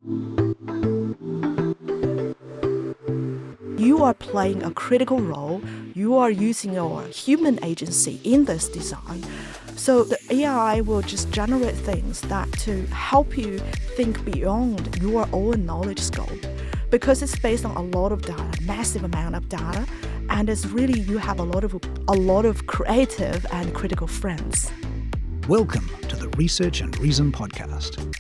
You are playing a critical role. You are using your human agency in this design. So the AI will just generate things that to help you think beyond your own knowledge scope, because it's based on a lot of data, massive amount of data, and it's really you have a lot of creative and critical friends. Welcome to the Research and Reason podcast.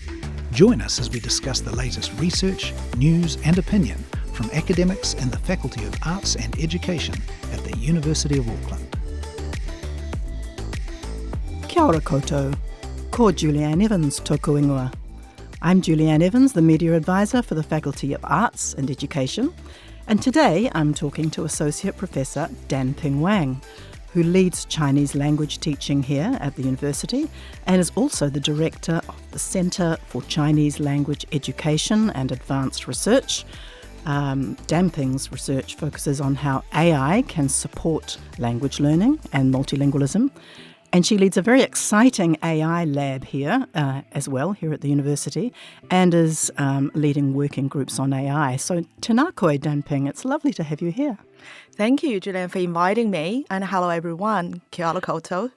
Join us as we discuss the latest research, news and opinion from academics in the Faculty of Arts and Education at the University of Auckland. Kia ora koutou. Ko Julianne Evans tōku ingoa. I'm Julianne Evans, the Media Advisor for the Faculty of Arts and Education, and today I'm talking to Associate Professor Danping Wang, who leads Chinese language teaching here at the university and is also the Director of the Centre for Chinese Language Education and Advanced Research. Danping's research focuses on how AI can support language learning and multilingualism. And she leads a very exciting AI lab here as well, here at the university, and is leading working groups on AI. So tēnā koe, Danping, it's lovely to have you here. Thank you, Julianne, for inviting me. And hello, everyone. Kia ora koutou.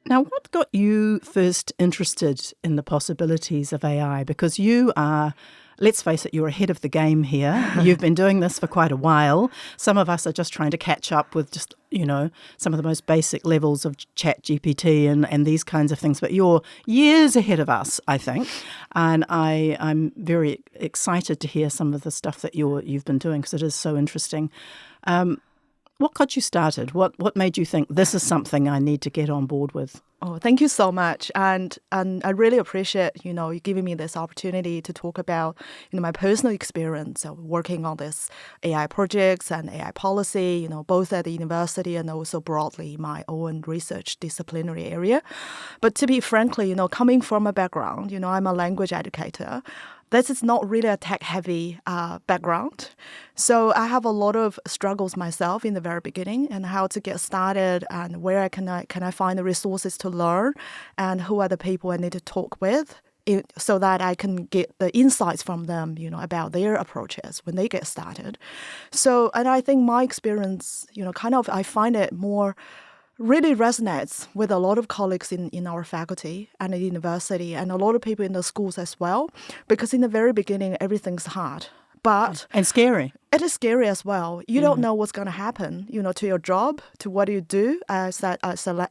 Now, what got you first interested in the possibilities of AI? Because you are, let's face it, you're ahead of the game here. You've been doing this for quite a while. Some of us are just trying to catch up with just, some of the most basic levels of ChatGPT and these kinds of things. But you're years ahead of us, I think. And I'm very excited to hear some of the stuff that you've been doing because it is so interesting. What got you started? What made you think this is something I need to get on board with? Oh, thank you so much. And I really appreciate, you giving me this opportunity to talk about, my personal experience of working on this AI projects and AI policy, both at the university and also broadly my own research disciplinary area. But to be frankly, coming from a background, I'm a language educator. This is not really a tech-heavy background. So I have a lot of struggles myself in the very beginning and how to get started and where can I find the resources to learn and who are the people I need to talk with so that I can get the insights from them, about their approaches when they get started. So, and I think my experience, I find it really resonates with a lot of colleagues in our faculty and at university and a lot of people in the schools as well, because in the very beginning, everything's hard. And scary. It is scary as well. You don't know what's going to happen, to your job, to what you do as an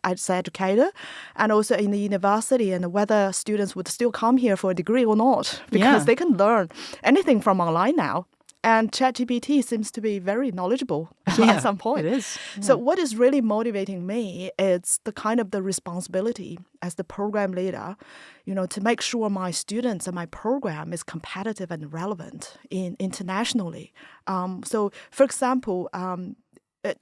educator, and also in the university, and whether students would still come here for a degree or not, because they can learn anything from online now. And ChatGPT seems to be very knowledgeable at some point. It is. Yeah. So what is really motivating me is the responsibility as the program leader, to make sure my students and my program is competitive and relevant internationally. So, for example,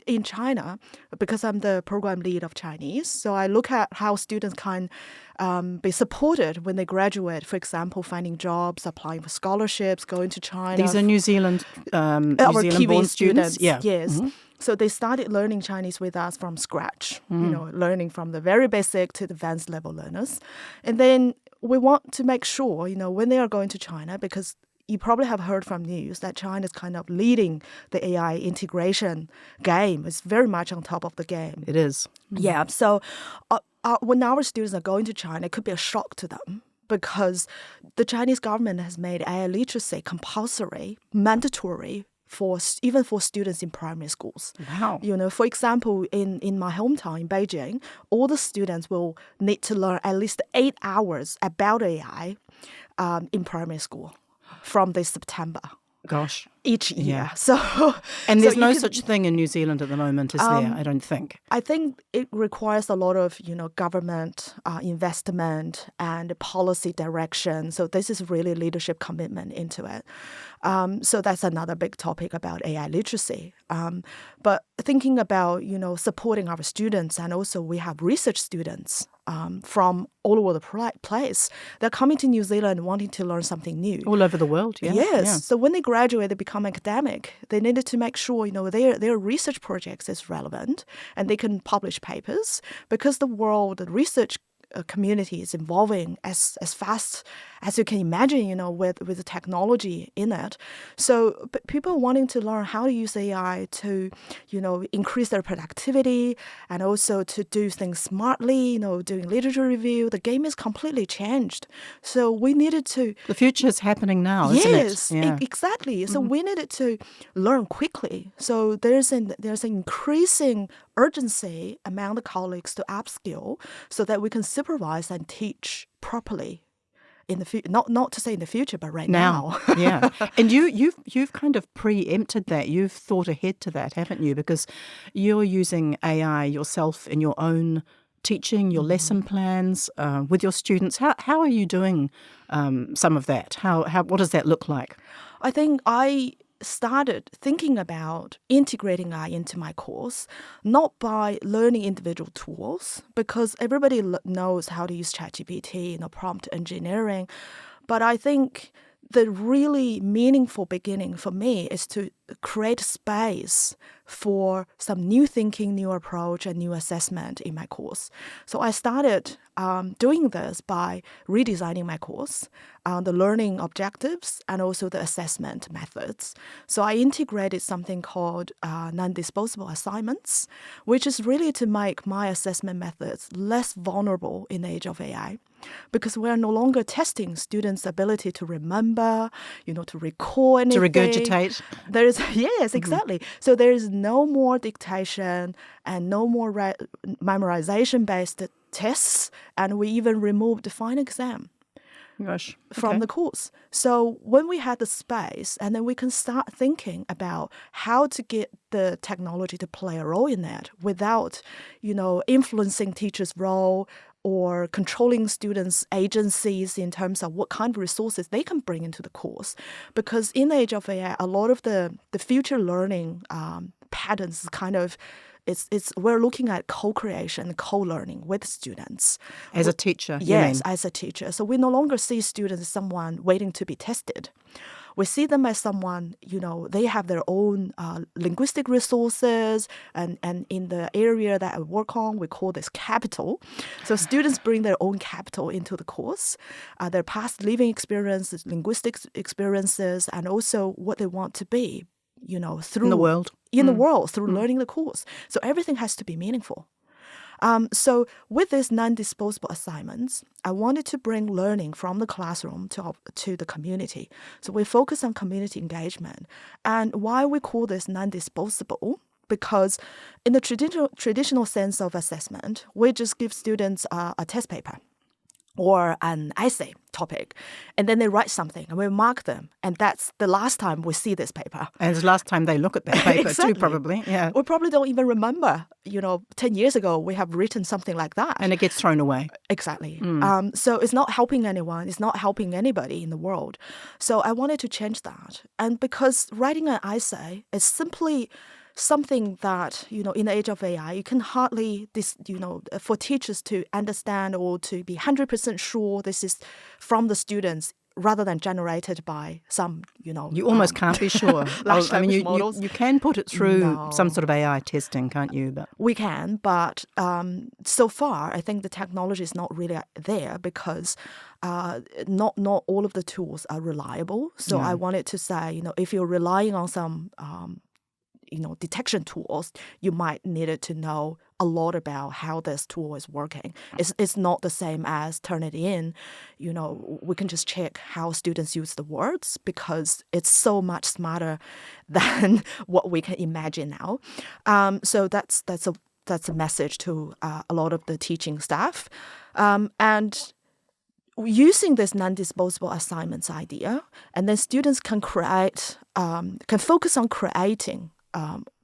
in China, because I'm the program lead of Chinese, so I look at how students can be supported when they graduate, for example, finding jobs, applying for scholarships, going to China. These are New Zealand-born students? Yeah. Yes. Mm-hmm. So they started learning Chinese with us from scratch, learning from the very basic to the advanced level learners. And then we want to make sure, when they are going to China, because you probably have heard from news that China is kind of leading the AI integration game. It's very much on top of the game. It is. Yeah. So when our students are going to China, it could be a shock to them because the Chinese government has made AI literacy compulsory, mandatory, even for students in primary schools. Wow. For example, in my hometown in Beijing, all the students will need to learn at least 8 hours about AI in primary school from this September. Gosh. Each year. Yeah. So, and there's no such thing in New Zealand at the moment, is there? I don't think. I think it requires a lot of, government investment and policy direction. So this is really leadership commitment into it. So that's another big topic about AI literacy. But thinking about, supporting our students, and also we have research students from all over the place. They're coming to New Zealand wanting to learn something new. All over the world, yeah. Yes. Yeah. So when they graduate, they become academic. They needed to make sure, their research projects is relevant and they can publish papers because the research community is evolving as fast as you can imagine, with the technology in it. So people wanting to learn how to use AI to, increase their productivity and also to do things smartly, doing literature review. The game is completely changed. So we needed to... The future is happening now, isn't it? Yes, exactly. So we needed to learn quickly. So there's an increasing urgency among the colleagues to upskill so that we can supervise and teach properly in the future. Not to say in the future, but right now. Yeah. And you've kind of preempted that. You've thought ahead to that, haven't you? Because you're using AI yourself in your own teaching, your lesson plans with your students. How are you doing some of that? What does that look like? I think I started thinking about integrating AI into my course, not by learning individual tools, because everybody knows how to use ChatGPT, prompt engineering. But I think the really meaningful beginning for me is to create space for some new thinking, new approach, and new assessment in my course. So I started doing this by redesigning my course, the learning objectives, and also the assessment methods. So I integrated something called non-disposable assignments, which is really to make my assessment methods less vulnerable in the age of AI. Because we're no longer testing students' ability to remember, to recall anything. To regurgitate. Yes, exactly. So there is no more dictation and no more memorization-based tests, and we even removed the final exam. Gosh. From the course. So when we had the space, and then we can start thinking about how to get the technology to play a role in that without, influencing teachers' role or controlling students' agencies in terms of what kind of resources they can bring into the course. Because in the age of AI, a lot of the future learning patterns kind of we're looking at co-creation, co-learning with students. As a teacher, yes, as a teacher. So we no longer see students as someone waiting to be tested. We see them as someone, they have their own linguistic resources, and in the area that I work on, we call this capital. So students bring their own capital into the course, their past living experiences, linguistic experiences, and also what they want to be, through in the world. In the world, through learning the course. So everything has to be meaningful. So with these non-disposable assignments, I wanted to bring learning from the classroom to the community. So we focus on community engagement. And why we call this non-disposable? Because in the traditional sense of assessment, we just give students a test paper or an essay topic, and then they write something, and we mark them, and that's the last time we see this paper. And it's the last time they look at that paper exactly. too, probably. Yeah. We probably don't even remember, 10 years ago we have written something like that. And it gets thrown away. Exactly. So it's not helping anyone. It's not helping anybody in the world. So I wanted to change that. And because writing an essay is simply something that, in the age of AI, you can hardly, for teachers to understand or to be 100% sure this is from the students rather than generated by some, You almost can't be sure. large language models. You can put it through some sort of AI testing, can't you? But we can, but so far, I think the technology is not really there because not all of the tools are reliable. So I wanted to say, if you're relying on some detection tools, you might need to know a lot about how this tool is working. It's not the same as turn it in. We can just check how students use the words because it's so much smarter than what we can imagine now. So that's a message to a lot of the teaching staff. And using this non-disposable assignments idea, and then students can focus on creating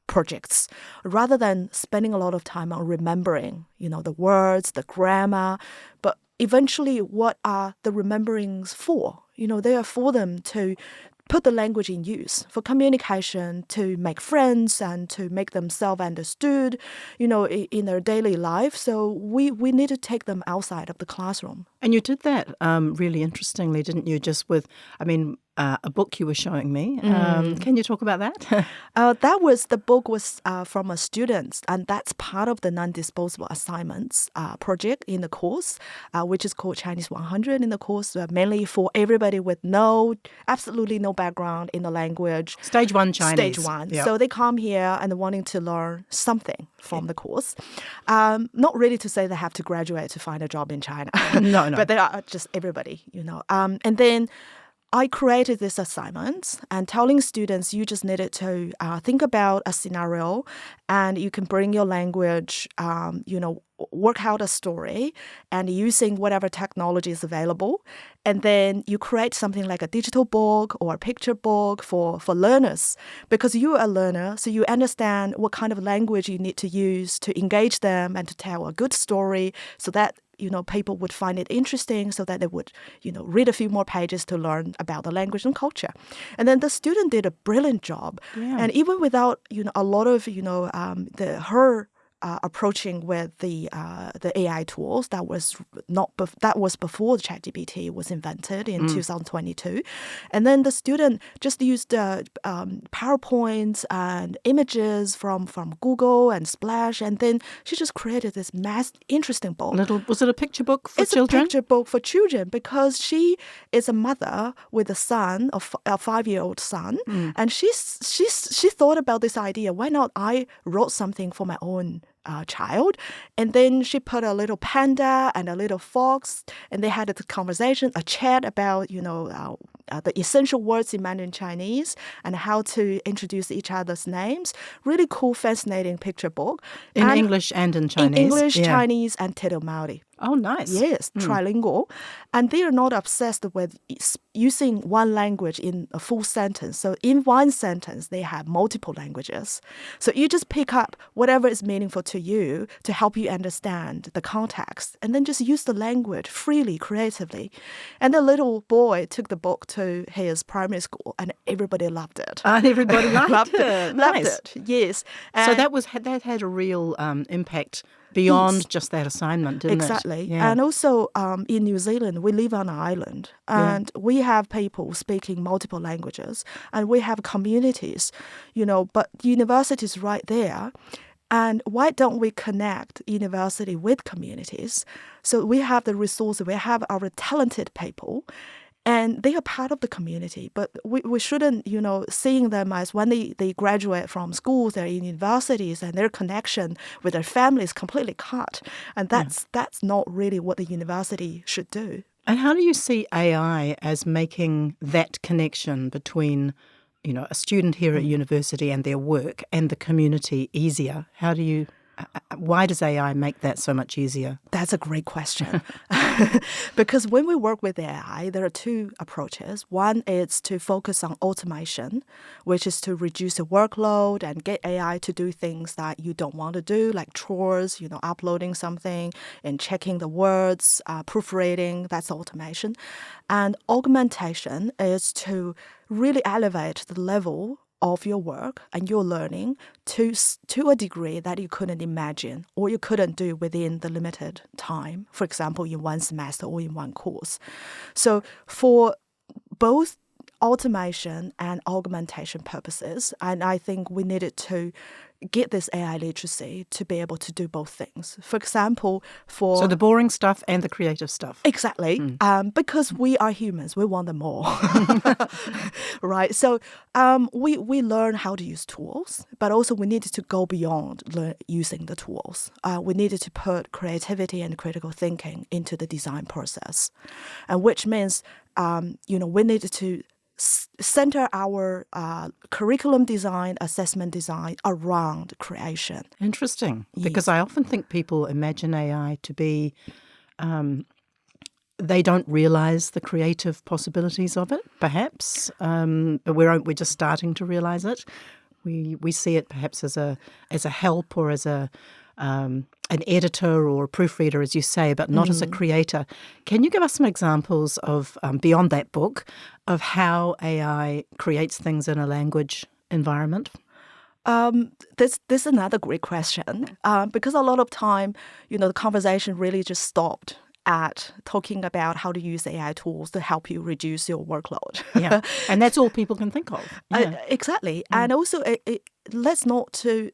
projects rather than spending a lot of time on remembering, the words, the grammar. But eventually, what are the rememberings for? They are for them to put the language in use for communication, to make friends and to make them self-understood, in their daily life. So we need to take them outside of the classroom. And you did that really interestingly, didn't you? Just with, a book you were showing me. Can you talk about that? The book was from a student, and that's part of the non-disposable assignments project in the course, which is called Chinese 100 in the course, mainly for everybody with absolutely no background in the language. Stage 1 Chinese. Stage 1. Yep. So they come here and wanting to learn something from the course. Not really to say they have to graduate to find a job in China. No. But they are just everybody, And then I created this assignment and telling students you just needed to think about a scenario and you can bring your language, work out a story and using whatever technology is available. And then you create something like a digital book or a picture book for learners because you're a learner, so you understand what kind of language you need to use to engage them and to tell a good story so that people would find it interesting so that they would, read a few more pages to learn about the language and culture. And then the student did a brilliant job. Yeah. And even without, a lot of, her approaching with the AI tools that was before ChatGPT was invented in 2022, and then the student just used PowerPoints and images from Google and Splash, and then she just created this interesting book. Was it a picture book for children? It's a picture book for children because she is a mother with a 5-year-old son, and she thought about this idea. Why not I wrote something for my own child, and then she put a little panda and a little fox, and they had a conversation, a chat about the essential words in Mandarin Chinese and how to introduce each other's names. Really cool, fascinating picture book in English and in Chinese. In English, Chinese, and Tito Maori. Oh, nice. Yes, trilingual. And they are not obsessed with using one language in a full sentence. So in one sentence, they have multiple languages. So you just pick up whatever is meaningful to you to help you understand the context and then just use the language freely, creatively. And the little boy took the book to his primary school and everybody loved it. And everybody loved it. Loved it, yes. And so that had a real impact beyond just that assignment, didn't it? Exactly. Yeah. And also in New Zealand, we live on an island and we have people speaking multiple languages and we have communities, but university is right there. And why don't we connect university with communities? So we have the resources, we have our talented people, and they are part of the community, but we shouldn't, seeing them as when they graduate from schools, they're in universities, and their connection with their family is completely cut. And that's not really what the university should do. And how do you see AI as making that connection between, a student here at university and their work and the community easier? Why does AI make that so much easier? That's a great question. Because when we work with AI, there are two approaches. One is to focus on automation, which is to reduce the workload and get AI to do things that you don't want to do, like chores, uploading something and checking the words, proofreading, that's automation. And augmentation is to really elevate the level of your work and your learning to a degree that you couldn't imagine or you couldn't do within the limited time, for example, in one semester or in one course. So for both automation and augmentation purposes, and I think we needed to get this AI literacy to be able to do both things. For example, So the boring stuff and the creative stuff. Exactly. Because we are humans. We want them all. Right? So we learn how to use tools, but also we needed to go beyond using the tools. We needed to put creativity and critical thinking into the design process, and which means, we needed to center our curriculum design, assessment design around creation. Interesting, because I often think people imagine AI to be, they don't realise the creative possibilities of it, perhaps, but we're just starting to realise it. We see it perhaps as a help or as an editor or a proofreader, as you say, but not as a creator. Can you give us some examples of, beyond that book, of how AI creates things in a language environment? This is another great question because a lot of time, the conversation really just stopped at talking about how to use AI tools to help you reduce your workload. Yeah, and that's all people can think of. Yeah. Exactly. And also, let's not to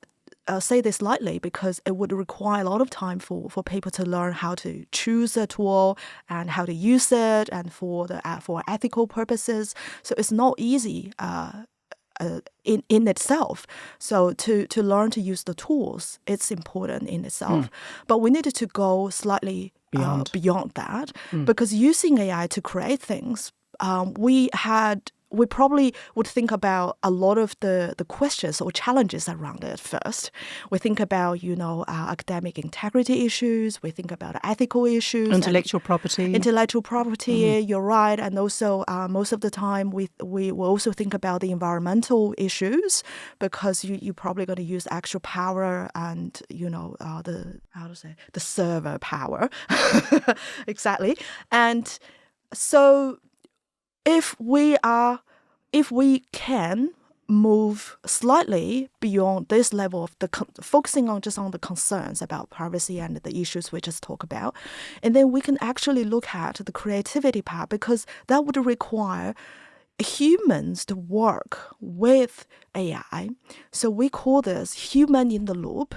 say this lightly, because it would require a lot of time for people to learn how to choose a tool and how to use it, and for ethical purposes. So it's not easy in itself. So to learn to use the tools, it's important in itself. But we needed to go slightly beyond that, because using AI to create things, we probably would think about a lot of the questions or challenges around it first. We think about, academic integrity issues. We think about ethical issues. Intellectual property. You're right. And also, most of the time, we will also think about the environmental issues, because you're probably going to use actual power and, the server power. Exactly. And so if we can move slightly beyond this level of focusing on the concerns about privacy and the issues we just talked about, and then we can actually look at the creativity part, because that would require humans to work with AI. So we call this human in the loop.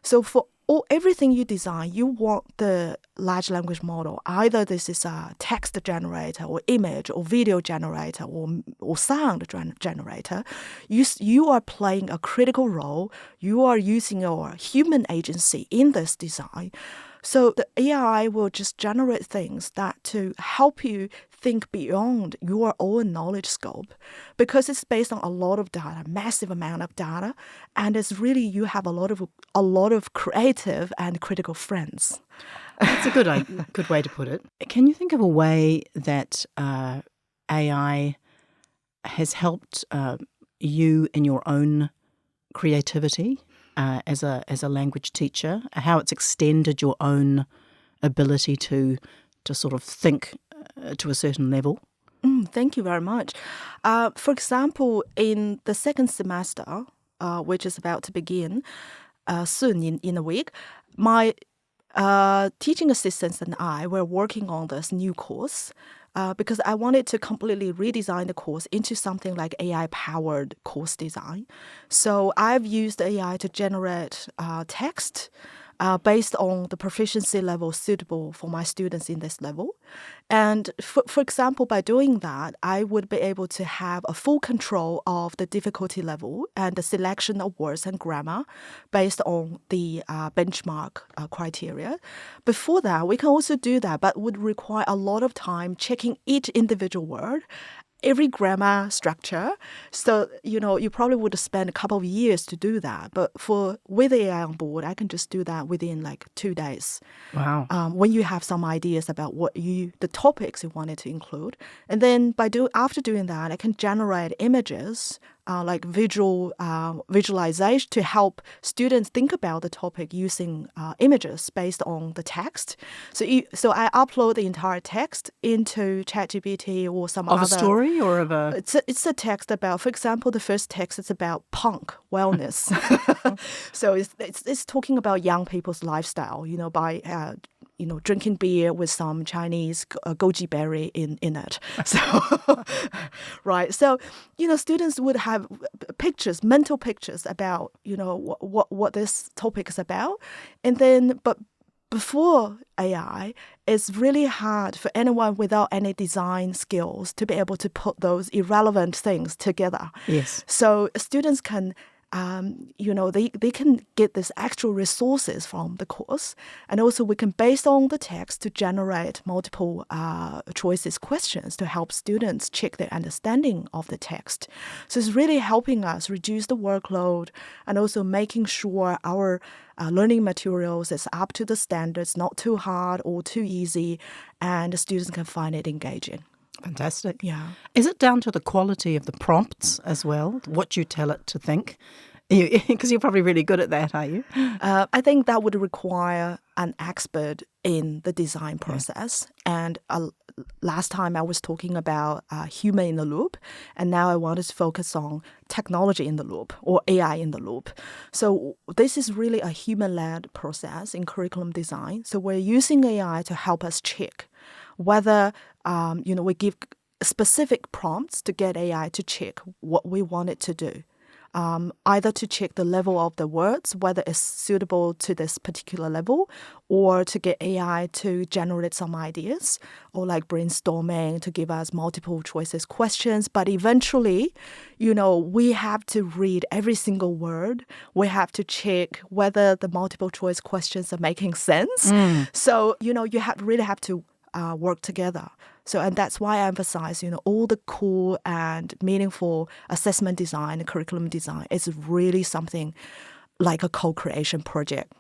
So for everything you design, you want the large language model, either this is a text generator or image or video generator or sound generator. You are playing a critical role. You are using your human agency in this design. So the AI will just generate things that to help you think beyond your own knowledge scope, because it's based on a lot of data, massive amount of data, and it's really, you have a lot of creative and critical friends. That's a good way to put it. Can you think of a way that AI has helped you in your own creativity as a language teacher? How it's extended your own ability to sort of think to a certain level? Thank you very much. For example, in the second semester, which is about to begin soon in a week, my teaching assistants and I were working on this new course because I wanted to completely redesign the course into something like AI-powered course design. So I've used AI to generate text based on the proficiency level suitable for my students in this level. And for example, by doing that, I would be able to have a full control of the difficulty level and the selection of words and grammar based on the benchmark criteria. Before that, we can also do that, but would require a lot of time checking each individual word, every grammar structure. So, you probably would spend a couple of years to do that. But with AI on board, I can just do that within like 2 days. Wow. When you have some ideas about the topics you wanted to include. And then after doing that, I can generate images like visualization to help students think about the topic using images based on the text. So I upload the entire text into ChatGPT or some other. Of a story or of a? It's a text about, for example, the first text is about punk wellness. So it's talking about young people's lifestyle, by drinking beer with some Chinese goji berry in it. So, right. So, students would have mental pictures about, what this topic is about. And then, but before AI, it's really hard for anyone without any design skills to be able to put those irrelevant things together. Yes. So students can they can get these actual resources from the course. And also we can, based on the text, to generate multiple choices questions to help students check their understanding of the text. So it's really helping us reduce the workload and also making sure our learning materials is up to the standards, not too hard or too easy, and the students can find it engaging. Fantastic. Yeah. Is it down to the quality of the prompts as well, what you tell it to think? Because you're probably really good at that, are you? I think that would require an expert in the design process. And last time I was talking about human in the loop, and now I want to focus on technology in the loop or AI in the loop. So this is really a human-led process in curriculum design. So we're using AI to help us check whether, we give specific prompts to get AI to check what we want it to do. Either to check the level of the words, whether it's suitable to this particular level, or to get AI to generate some ideas, or like brainstorming to give us multiple choices questions. But eventually, we have to read every single word. We have to check whether the multiple choice questions are making sense. So, you really have to work together. So, and that's why I emphasize, all the cool and meaningful assessment design and curriculum design is really something like a co-creation project.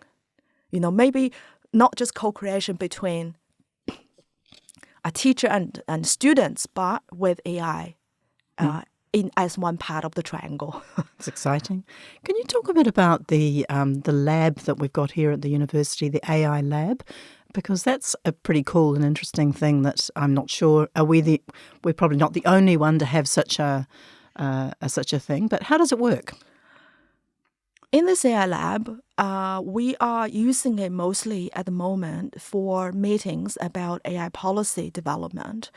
Maybe not just co-creation between a teacher and students, but with AI as one part of the triangle. It's exciting. Can you talk a bit about the lab that we've got here at the university, the AI lab? Because that's a pretty cool and interesting thing that I'm not sure, we're probably not the only one to have such a thing, but how does it work? In this AI lab, we are using it mostly at the moment for meetings about AI policy development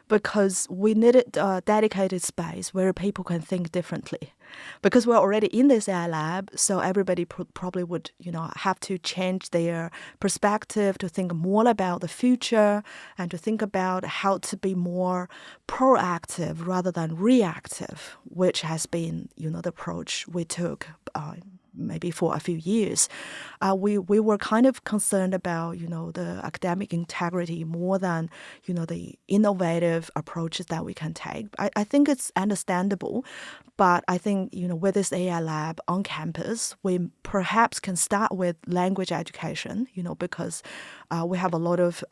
because we needed a dedicated space where people can think differently. Because we're already in this AI lab, so everybody probably would, have to change their perspective to think more about the future and to think about how to be more proactive rather than reactive, which has been, the approach we took maybe for a few years. We were kind of concerned about, the academic integrity more than, the innovative approaches that we can take. I think it's understandable, but I think, with this AI lab on campus, we perhaps can start with language education, because we have a lot of,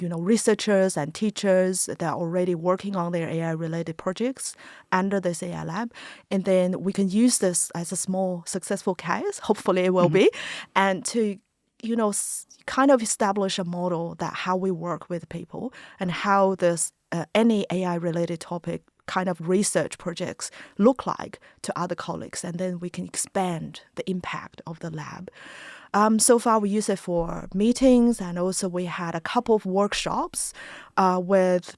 researchers and teachers that are already working on their AI-related projects under this AI lab. And then we can use this as a small successful case, hopefully it will be, and to kind of establish a model that how we work with people and how this any AI-related topic kind of research projects look like to other colleagues, and then we can expand the impact of the lab. So far, we use it for meetings, and also we had a couple of workshops with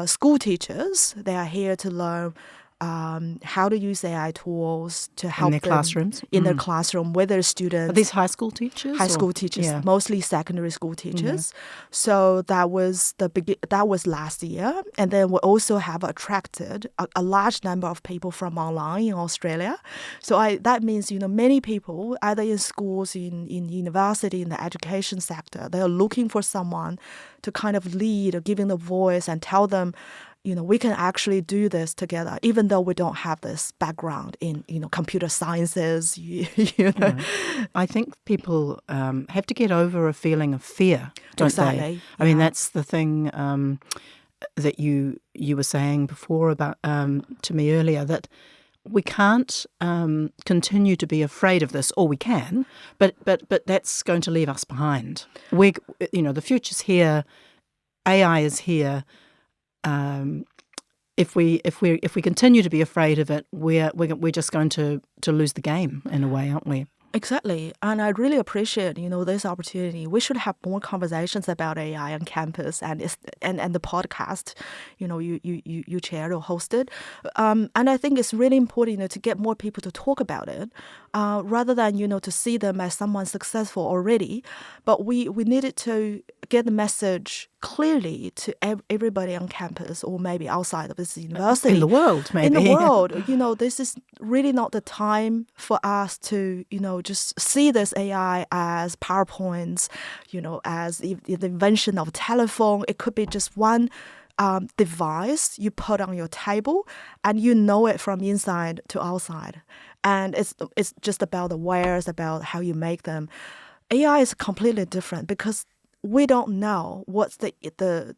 school teachers. They are here to learn how to use AI tools to help in their them classrooms. In their classroom with their students. Are these high school teachers? High school teachers, Yeah. mostly secondary school teachers. So that was that was last year, and then we also have attracted a large number of people from online in Australia. So that means many people either in schools, in university, in the education sector, they are looking for someone to kind of lead or giving the voice and tell them, we can actually do this together, even though we don't have this background in, computer sciences. I think people have to get over a feeling of fear, don't Exactly. they? I mean, that's the thing that you were saying before about to me earlier, that we can't continue to be afraid of this, or we can, but that's going to leave us behind. The future's here, AI is here. If we continue to be afraid of it, we're just going to lose the game in a way, aren't we? Exactly. And I really appreciate, this opportunity. We should have more conversations about AI on campus and the podcast, you chaired or hosted. And I think it's really important, to get more people to talk about it, rather than, to see them as someone successful already. But we needed to get the message clearly to everybody on campus, or maybe outside of this university. In the world, maybe. In the world, this is really not the time for us to, just see this AI as PowerPoints, as the invention of a telephone. It could be just one device you put on your table, and you know it from inside to outside. And it's just about the wares, about how you make them. AI is completely different because we don't know what's the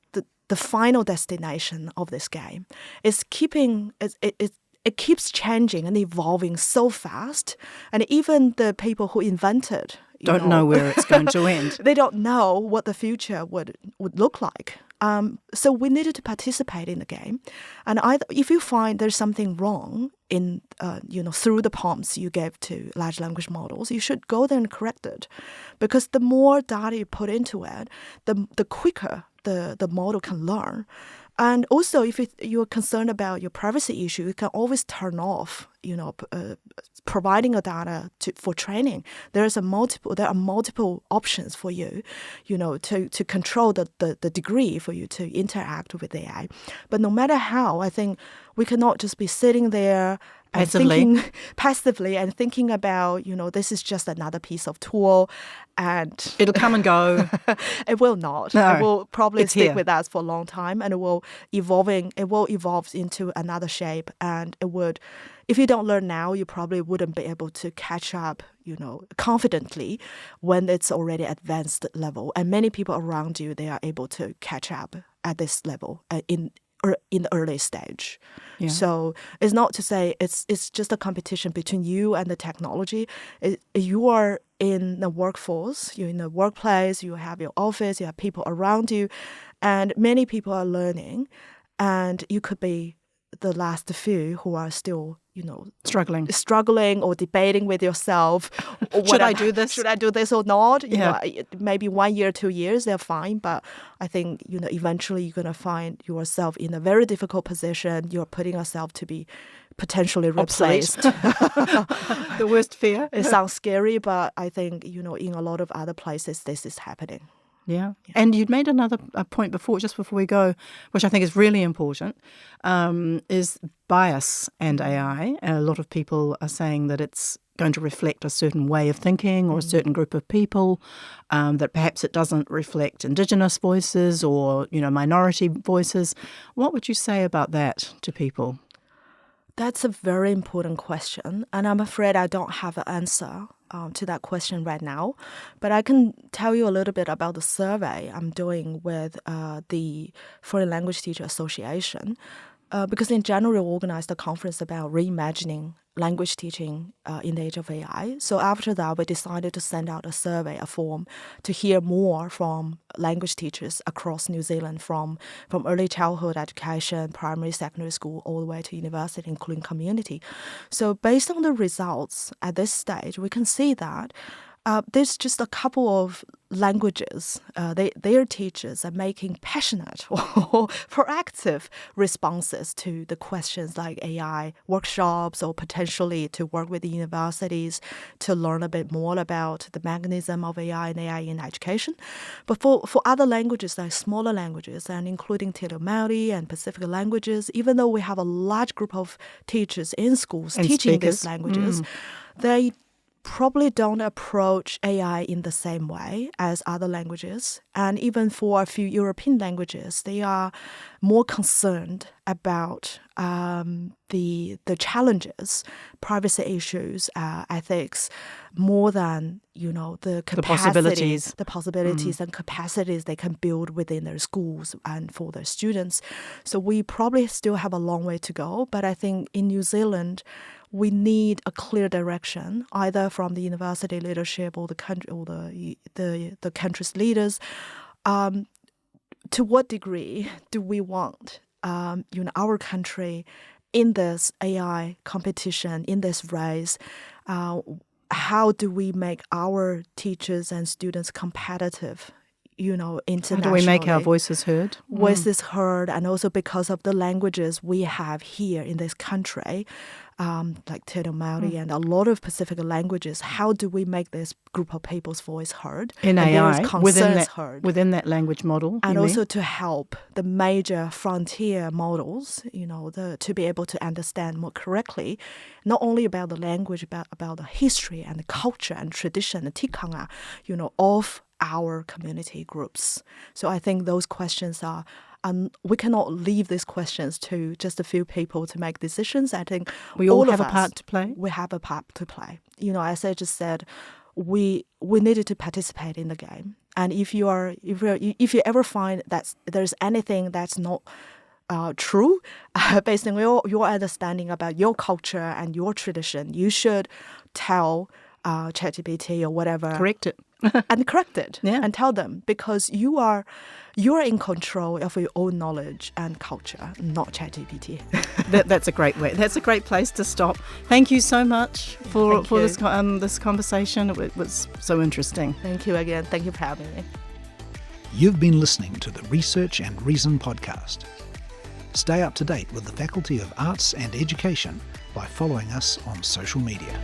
final destination of this game. It keeps changing and evolving so fast, and even the people who invented don't know where it's going to end. They don't know what the future would look like. So we needed to participate in the game. And if you find there's something wrong in, through the prompts you gave to large language models, you should go there and correct it. Because the more data you put into it, the quicker the model can learn. And also, if you're concerned about your privacy issue, you can always turn off, providing a data for training. There are multiple options for you, to control the degree for you to interact with AI. But no matter how, I think we cannot just be sitting there passively and thinking about, this is just another piece of tool and it'll come and go. It will not. No, it will probably stick here with us for a long time, and it will evolve into another shape. And it would, if you don't learn now, you probably wouldn't be able to catch up, confidently when it's already advanced level. And many people around you, they are able to catch up at this level in the early stage. Yeah. So it's not to say it's just a competition between you and the technology. You are in the workforce, you're in the workplace, you have your office, you have people around you, and many people are learning, and you could be the last few who are still, struggling or debating with yourself. Should I do this? Should I do this or not? Yeah. Maybe 1 year, 2 years, they're fine. But I think, eventually you're going to find yourself in a very difficult position. You're putting yourself to be potentially replaced. The worst fear. It sounds scary, but I think, in a lot of other places, this is happening. Yeah. And you'd made another point just before we go, which I think is really important, is bias and AI. And a lot of people are saying that it's going to reflect a certain way of thinking or a certain group of people, that perhaps it doesn't reflect Indigenous voices or, minority voices. What would you say about that to people? That's a very important question, and I'm afraid I don't have an answer to that question right now. But I can tell you a little bit about the survey I'm doing with the Foreign Language Teacher Association, because in January we organized a conference about reimagining language teaching in the age of AI. So after that, we decided to send out a survey, a form, to hear more from language teachers across New Zealand, from early childhood education, primary, secondary school, all the way to university, including community. So based on the results at this stage, we can see that there's just a couple of languages their teachers are making passionate or proactive responses to the questions like AI workshops, or potentially to work with the universities to learn a bit more about the mechanism of AI and AI in education. But for other languages, like smaller languages, and including Te Reo Māori and Pacific languages, even though we have a large group of teachers in schools and teaching speakers. these languages, they probably don't approach AI in the same way as other languages. And even for a few European languages, they are more concerned about the challenges, privacy issues, ethics, more than the capacities, the possibilities and capacities they can build within their schools and for their students. So we probably still have a long way to go. But I think in New Zealand, we need a clear direction, either from the university leadership or the country or the country's leaders. To what degree do we want our country in this AI competition, in this race? How do we make our teachers and students competitive? Internationally. How do we make our voices heard? Voices heard, and also because of the languages we have here in this country, like Te Reo Māori and a lot of Pacific languages, how do we make this group of people's voice heard? In and AI, heard? Within that language model. And also to help the major frontier models, to be able to understand more correctly, not only about the language, but about the history and the culture and tradition, the tikanga, of our community groups. So I think those questions are, we cannot leave these questions to just a few people to make decisions. I think we all have a part to play. We have a part to play. As I just said, we needed to participate in the game. And if you ever find that there's anything that's not true, based on your understanding about your culture and your tradition, you should tell ChatGPT or whatever. Correct it. And correct it. Yeah. And tell them, because you are in control of your own knowledge and culture, not ChatGPT. That's a great way. That's a great place to stop. Thank you so much for Thank you. this conversation. It was so interesting. Thank you again. Thank you for having me. You've been listening to the Research and Reason podcast. Stay up to date with the Faculty of Arts and Education by following us on social media.